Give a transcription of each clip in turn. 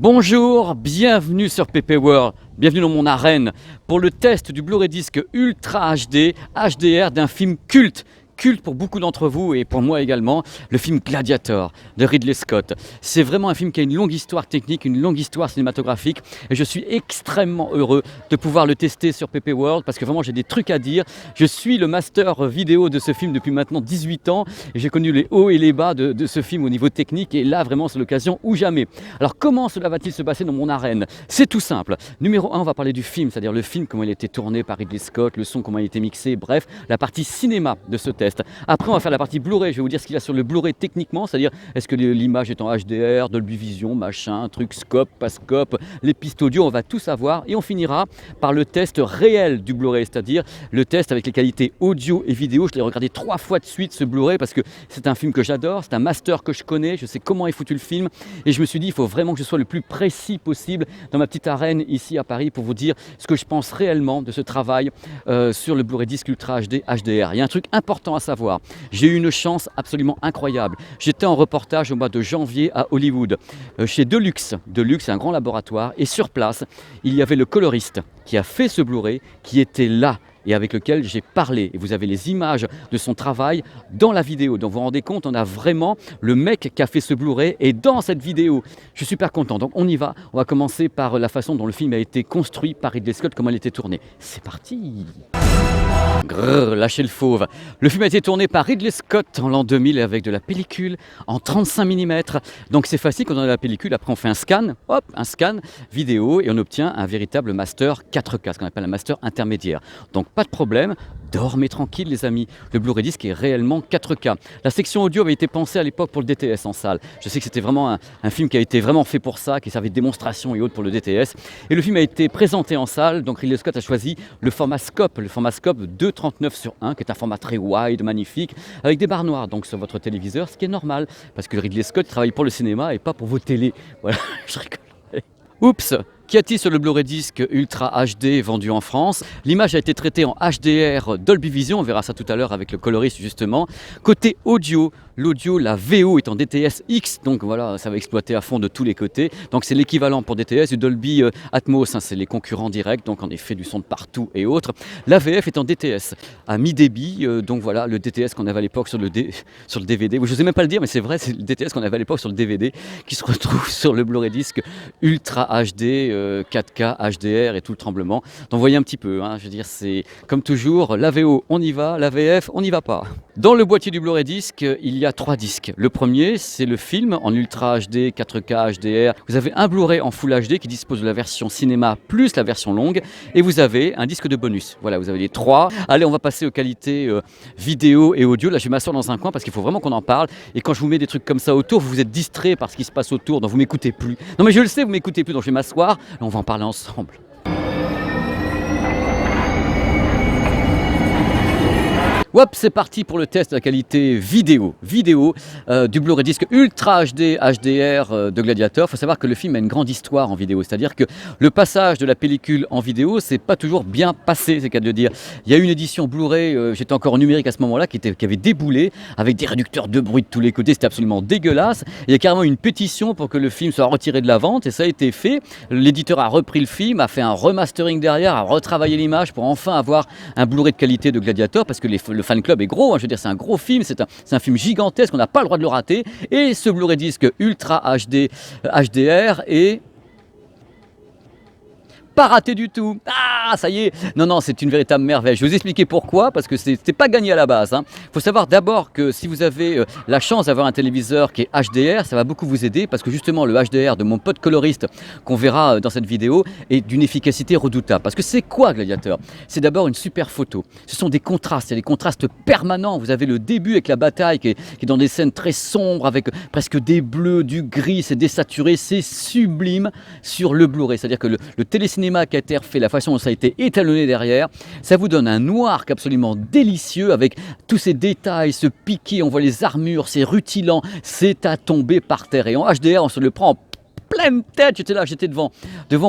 Bonjour, bienvenue sur PP World, bienvenue dans mon arène pour le test du Blu-ray Disc Ultra HD HDR d'un film culte pour beaucoup d'entre vous et pour moi également, le film Gladiator de Ridley Scott. C'est vraiment un film qui a une longue histoire technique, une longue histoire cinématographique et je suis extrêmement heureux de pouvoir le tester sur PP World parce que vraiment j'ai des trucs à dire. Je suis le master vidéo de ce film depuis maintenant 18 ans et j'ai connu les hauts et les bas de ce film au niveau technique et là vraiment c'est l'occasion ou jamais. Alors comment cela va-t-il se passer dans mon arène? C'est tout simple. Numéro 1, on va parler du film, c'est-à-dire le film, comment il a été tourné par Ridley Scott, le son, comment il a été mixé, bref, la partie cinéma de ce test. Après, on va faire la partie Blu-ray. Je vais vous dire ce qu'il y a sur le Blu-ray techniquement, c'est-à-dire est-ce que l'image est en HDR, Dolby Vision, machin, truc, scope, pas scope, les pistes audio, on va tout savoir. Et on finira par le test réel du Blu-ray, c'est-à-dire le test avec les qualités audio et vidéo. Je l'ai regardé 3 fois de suite ce Blu-ray parce que c'est un film que j'adore, c'est un master que je connais, je sais comment est foutu le film. Et je me suis dit, il faut vraiment que je sois le plus précis possible dans ma petite arène ici à Paris pour vous dire ce que je pense réellement de ce travail sur le Blu-ray Disc Ultra HD HDR. Il y a un truc important à savoir. J'ai eu une chance absolument incroyable. J'étais en reportage au mois de janvier à Hollywood, chez Deluxe. Deluxe, c'est un grand laboratoire. Et sur place, il y avait le coloriste qui a fait ce Blu-ray, qui était là et avec lequel j'ai parlé. Et vous avez les images de son travail dans la vidéo. Donc vous vous rendez compte, on a vraiment le mec qui a fait ce Blu-ray et dans cette vidéo. Je suis super content. Donc on y va. On va commencer par la façon dont le film a été construit par Ridley Scott, comment il a été tourné. C'est parti! Grrr, lâchez le fauve. Le film a été tourné par Ridley Scott en l'an 2000 avec de la pellicule en 35 mm. Donc c'est facile quand on a la pellicule. Après on fait un scan, hop, un scan vidéo et on obtient un véritable master 4K, ce qu'on appelle un master intermédiaire. Donc pas de problème, dormez tranquille les amis. Le Blu-ray Disc est réellement 4K. La section audio avait été pensée à l'époque pour le DTS en salle. Je sais que c'était vraiment un film qui a été vraiment fait pour ça, qui servait de démonstration et autres pour le DTS. Et le film a été présenté en salle. Donc Ridley Scott a choisi le format scope 2:39:1, qui est un format très wide, magnifique, avec des barres noires donc sur votre téléviseur, ce qui est normal, parce que Ridley Scott travaille pour le cinéma et pas pour vos télés. Voilà, je rigole. Oups! Qu'y a-t-il sur le Blu-ray Disc Ultra HD vendu en France? L'image a été traitée en HDR Dolby Vision, on verra ça tout à l'heure avec le coloriste justement. Côté audio, l'audio, la VO est en DTS X, donc voilà, ça va exploiter à fond de tous les côtés. Donc c'est l'équivalent pour DTS du Dolby Atmos, hein, c'est les concurrents directs, donc en effet du son de partout et autres. La VF est en DTS, à mi-débit, donc voilà, le DTS qu'on avait à l'époque sur le DVD. Je ne sais même pas le dire, mais c'est vrai, c'est le DTS qu'on avait à l'époque sur le DVD, qui se retrouve sur le Blu-ray Disc Ultra HD, 4K, HDR et tout le tremblement. Donc voyez un petit peu, hein, je veux dire, c'est comme toujours, la VO on y va, la VF on n'y va pas. Dans le boîtier du Blu-ray Disc, il y a 3 disques. Le premier, c'est le film en Ultra HD, 4K, HDR. Vous avez un Blu-ray en Full HD qui dispose de la version cinéma plus la version longue. Et vous avez un disque de bonus. Voilà, vous avez les 3. Allez, on va passer aux qualités vidéo et audio. Là, je vais m'asseoir dans un coin parce qu'il faut vraiment qu'on en parle. Et quand je vous mets des trucs comme ça autour, vous êtes distrait par ce qui se passe autour, donc vous m'écoutez plus. Non mais je le sais, vous m'écoutez plus, donc je vais m'asseoir. Là, on va en parler ensemble. Hop, c'est parti pour le test de la qualité vidéo du Blu-ray Disc Ultra HD HDR de Gladiator. Il faut savoir que le film a une grande histoire en vidéo, c'est-à-dire que le passage de la pellicule en vidéo, c'est pas toujours bien passé, c'est le cas de le dire. Il y a eu une édition Blu-ray, j'étais encore en numérique à ce moment-là, qui avait déboulé avec des réducteurs de bruit de tous les côtés, c'était absolument dégueulasse. Et il y a carrément une pétition pour que le film soit retiré de la vente et ça a été fait. L'éditeur a repris le film, a fait un remastering derrière, a retravaillé l'image pour enfin avoir un Blu-ray de qualité de Gladiator parce que le fan club est gros, hein, je veux dire c'est un gros film, c'est un film gigantesque, on n'a pas le droit de le rater et ce Blu-ray Disc Ultra HD HDR est pas raté du tout. Ah, ça y est. Non, c'est une véritable merveille. Je vais vous expliquer pourquoi, parce que c'était pas gagné à la base. Il faut savoir d'abord que si vous avez la chance d'avoir un téléviseur qui est HDR, ça va beaucoup vous aider, parce que justement le HDR de mon pote coloriste, qu'on verra dans cette vidéo, est d'une efficacité redoutable. Parce que c'est quoi Gladiator? C'est d'abord une super photo. Ce sont des contrastes, il y a des contrastes permanents. Vous avez le début avec la bataille qui est dans des scènes très sombres, avec presque des bleus, du gris, c'est désaturé, c'est sublime sur le Blu-ray. C'est-à-dire que le télécinéma qui a été refait, la façon dont ça a été étalonné derrière, ça vous donne un noir absolument délicieux avec tous ces détails, ce piqué, on voit les armures, c'est rutilant, c'est à tomber par terre. Et en HDR, on se le prend pleine tête. J'étais là, j'étais devant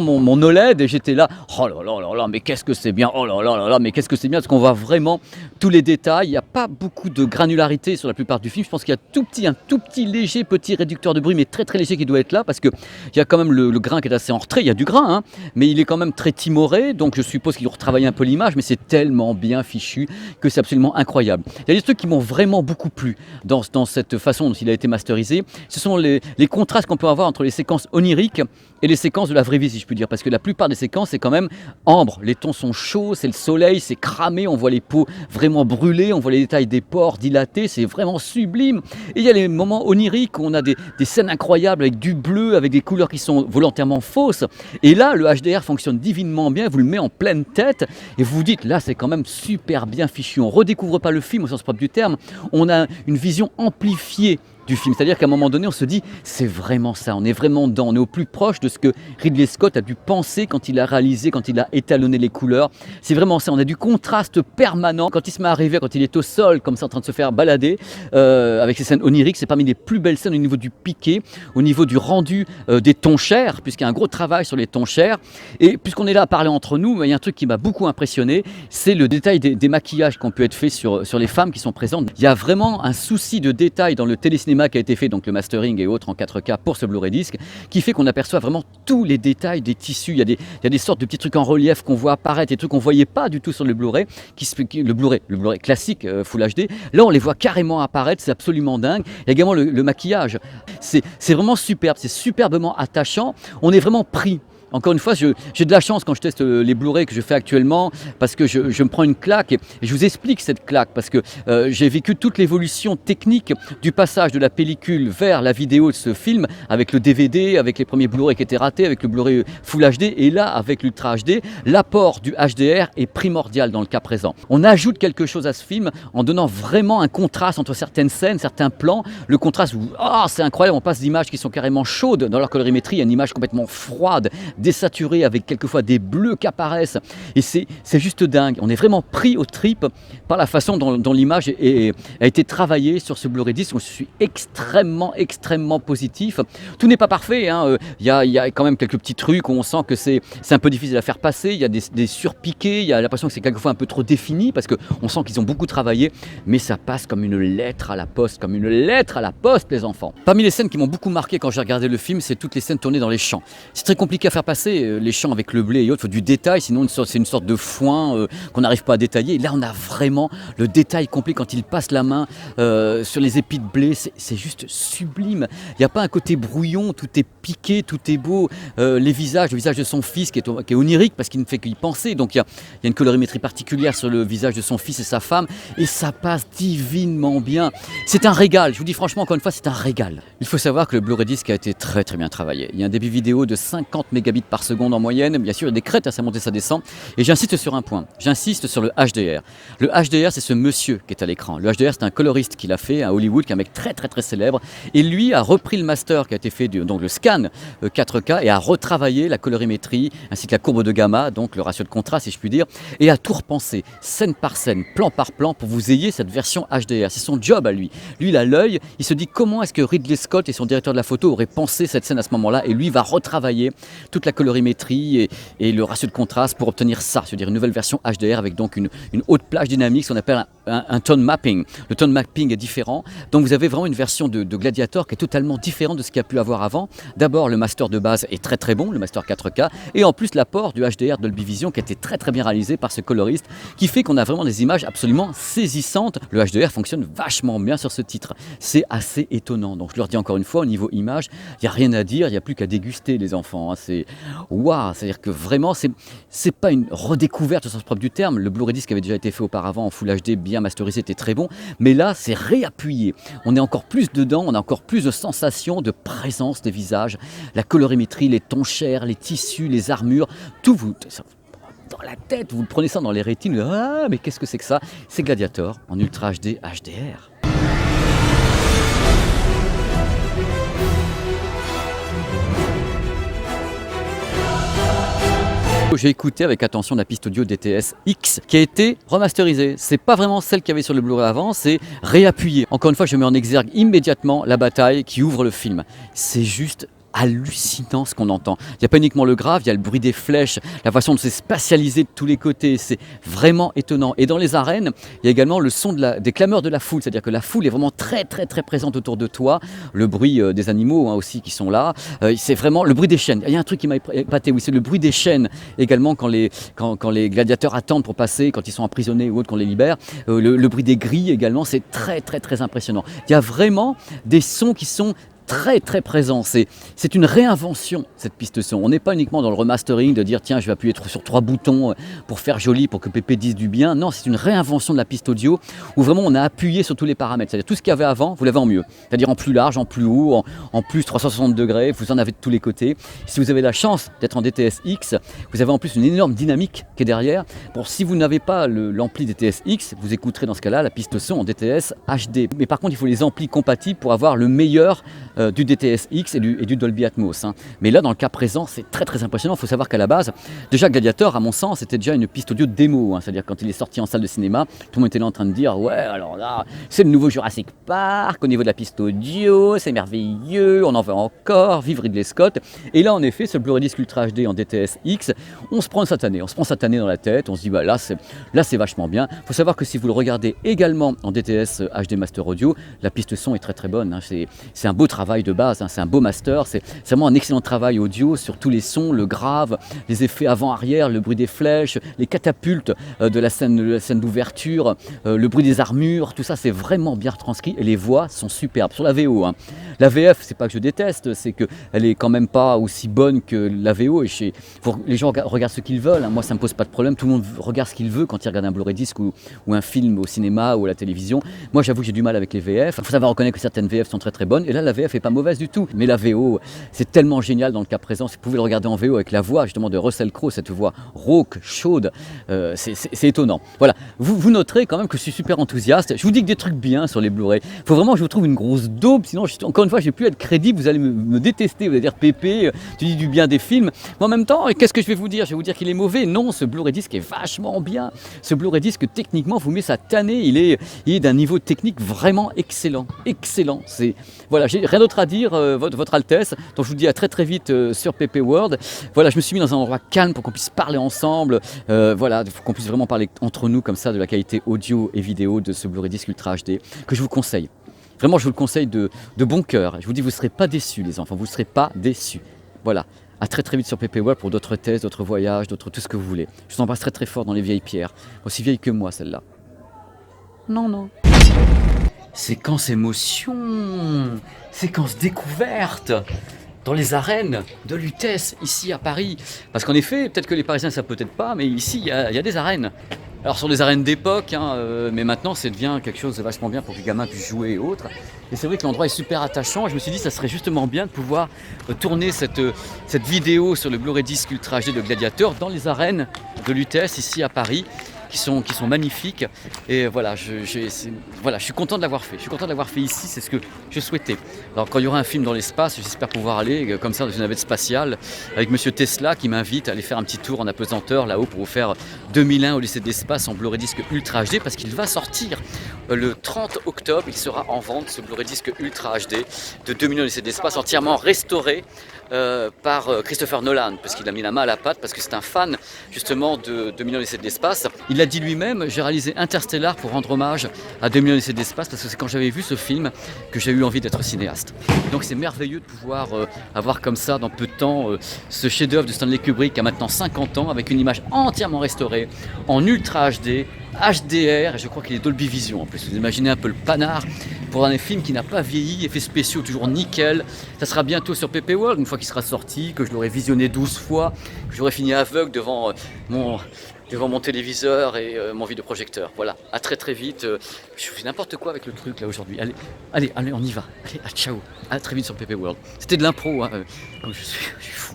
mon OLED et j'étais là, oh là là, mais qu'est-ce que c'est bien, oh là là, mais qu'est-ce que c'est bien, parce qu'on voit vraiment tous les détails. Il n'y a pas beaucoup de granularité sur la plupart du film. Je pense qu'il y a un tout petit léger petit réducteur de bruit, mais très très léger qui doit être là, parce qu'il y a quand même le grain qui est assez en retrait. Il y a du grain, hein, mais il est quand même très timoré, donc je suppose qu'ils ont retravaillé un peu l'image, mais c'est tellement bien fichu que c'est absolument incroyable. Il y a des trucs qui m'ont vraiment beaucoup plu dans cette façon dont il a été masterisé. Ce sont les contrastes qu'on peut avoir entre les séquences oniriques et les séquences de la vraie vie, si je puis dire, parce que la plupart des séquences, c'est quand même ambre. Les tons sont chauds, c'est le soleil, c'est cramé, on voit les peaux vraiment brûlées, on voit les détails des pores dilatés, c'est vraiment sublime. Et il y a les moments oniriques où on a des scènes incroyables avec du bleu, avec des couleurs qui sont volontairement fausses. Et là, le HDR fonctionne divinement bien, vous le met en pleine tête et vous vous dites, là, c'est quand même super bien fichu. On ne redécouvre pas le film au sens propre du terme, on a une vision amplifiée du film. C'est-à-dire qu'à un moment donné, on se dit, c'est vraiment ça, on est vraiment dedans, on est au plus proche de ce que Ridley Scott a dû penser quand il a réalisé, quand il a étalonné les couleurs. C'est vraiment ça, on a du contraste permanent. Quand il se met à rêver, quand il est au sol, comme ça, en train de se faire balader, avec ces scènes oniriques, c'est parmi les plus belles scènes au niveau du piqué, au niveau du rendu des tons chers, puisqu'il y a un gros travail sur les tons chers. Et puisqu'on est là à parler entre nous, il y a un truc qui m'a beaucoup impressionné, c'est le détail des maquillages qui ont pu être faits sur les femmes qui sont présentes. Il y a vraiment un souci de détail dans le télécinéma qui a été fait, donc le mastering et autres en 4K pour ce Blu-ray disc, qui fait qu'on aperçoit vraiment tous les détails des tissus. Il y a des sortes de petits trucs en relief qu'on voit apparaître, des trucs qu'on ne voyait pas du tout sur le Blu-ray, le Blu-ray classique Full HD. Là, on les voit carrément apparaître, c'est absolument dingue. Il y a également le maquillage. C'est vraiment superbe, c'est superbement attachant. On est vraiment pris. Encore une fois, j'ai de la chance quand je teste les Blu-ray que je fais actuellement, parce que je me prends une claque et je vous explique cette claque, parce que j'ai vécu toute l'évolution technique du passage de la pellicule vers la vidéo de ce film, avec le DVD, avec les premiers Blu-ray qui étaient ratés, avec le Blu-ray Full HD, et là, avec l'Ultra HD, l'apport du HDR est primordial dans le cas présent. On ajoute quelque chose à ce film en donnant vraiment un contraste entre certaines scènes, certains plans, le contraste où, c'est incroyable, on passe d'images qui sont carrément chaudes dans leur colorimétrie à une image complètement froide, désaturé, avec quelquefois des bleus qui apparaissent, et c'est juste dingue. On est vraiment pris aux tripes par la façon dont l'image a été travaillée sur ce Blu-ray disc. Je suis extrêmement positif. Tout n'est pas parfait, hein. Il y a quand même quelques petits trucs où on sent que c'est un peu difficile à faire passer. Il y a des surpiqués, il y a l'impression que c'est quelquefois un peu trop défini, parce qu'on sent qu'ils ont beaucoup travaillé, mais ça passe comme une lettre à la poste, les enfants. Parmi les scènes qui m'ont beaucoup marqué quand j'ai regardé le film, c'est toutes les scènes tournées dans les champs. C'est très compliqué à faire passer les champs avec le blé et autres, il faut du détail, sinon c'est une sorte de foin qu'on n'arrive pas à détailler. Et là, on a vraiment le détail complet quand il passe la main sur les épis de blé, c'est juste sublime. Il n'y a pas un côté brouillon, tout est piqué, tout est beau. Le visage de son fils qui est onirique parce qu'il ne fait qu'y penser, donc il y a une colorimétrie particulière sur le visage de son fils et sa femme, et ça passe divinement bien. C'est un régal, je vous dis franchement, encore une fois, c'est un régal. Il faut savoir que le Blu-ray disc a été très bien travaillé. Il y a un débit vidéo de 50 mégabits par seconde en moyenne, bien sûr il y a des crêtes, ça monte et ça descend, et j'insiste sur un point, j'insiste sur le HDR. Le HDR, c'est ce monsieur qui est à l'écran. Le HDR, c'est un coloriste qui l'a fait à Hollywood, qui est un mec très célèbre, et lui a repris le master qui a été fait, donc le scan 4K, et a retravaillé la colorimétrie ainsi que la courbe de gamma, donc le ratio de contraste si je puis dire, et a tout repensé scène par scène, plan par plan, pour que vous ayez cette version HDR. C'est son job à lui. Lui, il a l'œil, il se dit comment est-ce que Ridley Scott et son directeur de la photo auraient pensé cette scène à ce moment-là, et lui va retravailler toute la colorimétrie et le ratio de contraste pour obtenir ça, c'est-à-dire une nouvelle version HDR avec donc une haute plage dynamique, ce qu'on appelle un tone mapping. Le tone mapping est différent, donc vous avez vraiment une version de Gladiator qui est totalement différente de ce qu'il y a pu avoir avant. D'abord, le master de base est très bon, le master 4K, et en plus l'apport du HDR Dolby Vision qui a été très bien réalisé par ce coloriste, qui fait qu'on a vraiment des images absolument saisissantes. Le HDR fonctionne vachement bien sur ce titre, c'est assez étonnant. Donc je leur dis encore une fois, au niveau image, il n'y a rien à dire, il n'y a plus qu'à déguster les enfants, hein. C'est waouh, c'est-à-dire que vraiment c'est pas une redécouverte au sens propre du terme. Le Blu-ray disc avait déjà été fait auparavant en Full HD, bien masterisé, était très bon, mais là c'est réappuyé. On est encore plus dedans, on a encore plus de sensations de présence des visages, la colorimétrie, les tons chers, les tissus, les armures, tout vous dans la tête, vous prenez ça dans les rétines, mais qu'est-ce que c'est que ça? C'est Gladiator en Ultra HD HDR. J'ai écouté avec attention la piste audio DTS X qui a été remasterisée. C'est pas vraiment celle qu'il y avait sur le Blu-ray avant, c'est réappuyé. Encore une fois, je mets en exergue immédiatement la bataille qui ouvre le film. C'est juste hallucinant ce qu'on entend. Il n'y a pas uniquement le grave, il y a le bruit des flèches, la façon dont c'est spatialisé de tous les côtés, c'est vraiment étonnant. Et dans les arènes, il y a également le son des clameurs de la foule, c'est-à-dire que la foule est vraiment très très très présente autour de toi, le bruit des animaux aussi qui sont là, c'est vraiment le bruit des chaînes. Il y a un truc qui m'a épaté, oui, c'est le bruit des chaînes également quand les gladiateurs attendent pour passer, quand ils sont emprisonnés ou autres, qu'on les libère, le bruit des grilles également, c'est très très très impressionnant. Il y a vraiment des sons qui sont très très présent. C'est une réinvention, cette piste son. On n'est pas uniquement dans le remastering de dire tiens je vais appuyer sur 3 boutons pour faire joli, pour que Pépé dise du bien. Non, c'est une réinvention de la piste audio où vraiment on a appuyé sur tous les paramètres. C'est-à-dire tout ce qu'il y avait avant, vous l'avez en mieux. C'est-à-dire en plus large, en plus haut, en plus 360 degrés, vous en avez de tous les côtés. Si vous avez la chance d'être en DTS-X, vous avez en plus une énorme dynamique qui est derrière. Bon, si vous n'avez pas l'ampli DTS-X, vous écouterez dans ce cas-là la piste son en DTS HD. Mais par contre, il faut les amplis compatibles pour avoir le meilleur du DTS-X et du Dolby Atmos. Mais là, dans le cas présent, c'est très très impressionnant. Il faut savoir qu'à la base, déjà Gladiator, à mon sens, c'était déjà une piste audio démo. C'est-à-dire quand il est sorti en salle de cinéma, tout le monde était là en train de dire ouais, alors là, c'est le nouveau Jurassic Park au niveau de la piste audio, c'est merveilleux, on en veut encore, vive Ridley Scott. Et là, en effet, ce Blu-ray Disc Ultra HD en DTS-X, on se prend Satané dans la tête, on se dit bah là c'est vachement bien. Il faut savoir que si vous le regardez également en DTS HD Master Audio, la piste son est très très bonne. C'est un beau travail de base, c'est un beau master, c'est vraiment un excellent travail audio sur tous les sons, le grave, les effets avant-arrière, le bruit des flèches, les catapultes de la scène d'ouverture, le bruit des armures, tout ça c'est vraiment bien retranscrit et les voix sont superbes. Sur la VO, la VF, c'est pas que je déteste, c'est qu'elle est quand même pas aussi bonne que la VO et les gens regardent ce qu'ils veulent, moi ça me pose pas de problème, tout le monde regarde ce qu'il veut quand il regarde un Blu-ray disc ou un film au cinéma ou à la télévision. Moi j'avoue que j'ai du mal avec les VF, il faut savoir reconnaître que certaines VF sont très très bonnes et là la VF est pas mauvaise du tout, mais la VO c'est tellement génial dans le cas présent. Si vous pouvez le regarder en VO avec la voix justement de Russell Crowe, cette voix rauque, chaude, c'est étonnant. Voilà, vous noterez quand même que je suis super enthousiaste, je vous dis que des trucs bien sur les Blu-ray, il faut vraiment que je vous trouve une grosse daube, sinon encore une fois je vais plus être crédible, vous allez me détester, vous allez dire Pépé, tu dis du bien des films, mais en même temps qu'est-ce que je vais vous dire? Je vais vous dire qu'il est mauvais? Non, ce Blu-ray disc est vachement bien, ce Blu-ray disc techniquement vous met sa tannée, il est d'un niveau technique vraiment excellent, voilà, j'ai rien d'autre à dire, votre Altesse. Donc je vous dis à très très vite sur PP World. Voilà, je me suis mis dans un endroit calme pour qu'on puisse parler ensemble. Voilà, pour qu'on puisse vraiment parler entre nous comme ça de la qualité audio et vidéo de ce Blu-ray Disc Ultra HD que je vous conseille. Vraiment, je vous le conseille de bon cœur. Je vous dis, vous ne serez pas déçus, les enfants. Vous ne serez pas déçus. Voilà. À très très vite sur PP World pour d'autres tests, d'autres voyages, d'autres tout ce que vous voulez. Je vous embrasse très très fort dans les vieilles pierres. Aussi vieille que moi, celle-là. Non. Séquence émotion, séquence découverte dans les arènes de Lutèce, ici à Paris. Parce qu'en effet, peut-être que les Parisiens ne savent peut-être pas, mais ici, il y a des arènes. Alors sur des arènes d'époque, mais maintenant, ça devient quelque chose de vachement bien pour que les gamins puissent jouer et autres. Et c'est vrai que l'endroit est super attachant. Je me suis dit, ça serait justement bien de pouvoir tourner cette vidéo sur le Blu-ray Disc Ultra HD de Gladiator dans les arènes de Lutèce, ici à Paris. Qui sont magnifiques et voilà, je suis content de l'avoir fait. Je suis content de l'avoir fait ici, c'est ce que je souhaitais. Alors quand il y aura un film dans l'espace, j'espère pouvoir aller comme ça dans une navette spatiale avec Monsieur Tesla qui m'invite à aller faire un petit tour en apesanteur là-haut pour vous faire 2001 Odyssée de l'espace en Blu-ray Disc Ultra HD parce qu'il va sortir le 30 octobre. Il sera en vente ce Blu-ray Disc Ultra HD de 2001 Odyssée de l'espace entièrement restauré par Christopher Nolan parce qu'il a mis la main à la pâte parce que c'est un fan justement de 2001 Odyssée de l'espace. Il a dit lui-même, j'ai réalisé Interstellar pour rendre hommage à 2001 Odyssée de l'espace parce que c'est quand j'avais vu ce film que j'ai eu envie d'être cinéaste. Donc c'est merveilleux de pouvoir avoir comme ça dans peu de temps ce chef-d'œuvre de Stanley Kubrick qui a maintenant 50 ans avec une image entièrement restaurée en Ultra HD, HDR et je crois qu'il est Dolby Vision en plus. Vous imaginez un peu le panard pour un film qui n'a pas vieilli, effets spéciaux toujours nickel. Ça sera bientôt sur PP World une fois qu'il sera sorti, que je l'aurai visionné 12 fois, que j'aurai fini aveugle devant mon téléviseur et mon vidéoprojecteur. Voilà, à très très vite. Je fais n'importe quoi avec le truc là aujourd'hui. Allez, on y va. Allez, ciao. À très vite sur PP World. C'était de l'impro, comme je suis fou.